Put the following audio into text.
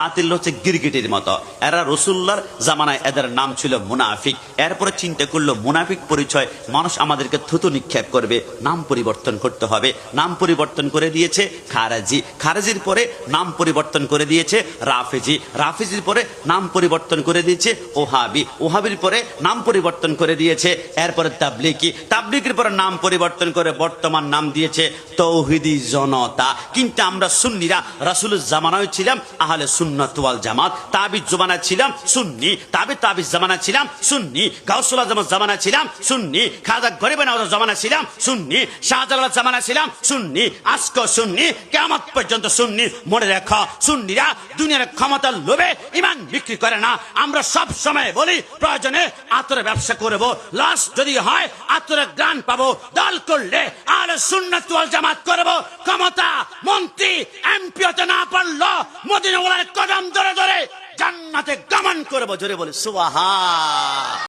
বাতিল হচ্ছে গিরগিটির মতো। এরা রাসূলুল্লাহর জামানায় এদের নাম ছিল মুনাফিক। এরপরে চিন্তা করলো মুনাফিক পরিচয়, মানুষ আমাদেরকে থুতু নিক্ষেপ করবে, নাম পরিবর্তন করতে হবে। নাম পরিবর্তন করে দিয়েছে খারেজি। খারেজির পরে নাম পরিবর্তন করে দিয়েছে রাফেজি। রাফেজির পরে নাম পরিবর্তন করে দিয়েছে ওহাবি। ওহাবির পরে নাম পরিবর্তন করে দিয়েছে এরপরে তাবলিগি। তাবলিগের পরে নাম পরিবর্তন করে বর্তমান নাম দিয়েছে তৌহিদি জনতা। কিন্তু আমরা সুন্নিরা রাসূলের জামানায় ছিলাম আহলে সুন্নাত ওয়াল জামাত, তাবিজ জামানায় ছিলাম সুন্নি, তাবিজ জামানায় ছিলাম সুন্নি, গাউসুল আজমের জামানায় ছিলাম সুন্নি, খাজা গরিব নওয়াজের জামানায় ছিলাম সুন্নি, শাহজালালের জামানায় ছিলাম সুন্নি, আজকে সুন্নি, কিয়ামত পর্যন্ত সুন্নি। মনে রাখো, সুন্নিরা দুনিয়ার ক্ষমতার লোভে ঈমান বিক্রি করে না। আমরা সব সময় বলি প্রয়োজনে আতরের ব্যবসা করব, লস যদি হয় আতরের গ্রান পাবো, দল করলে আহলে সুন্নাত ওয়াল জামাত করব। ক্ষমতা মন্ত্রী এমপি হতে না পারলো মদিনা ওয়ালার কদম ধরে ধরে জান্নাতে গমন করবো। জোরে বলে সুবহান।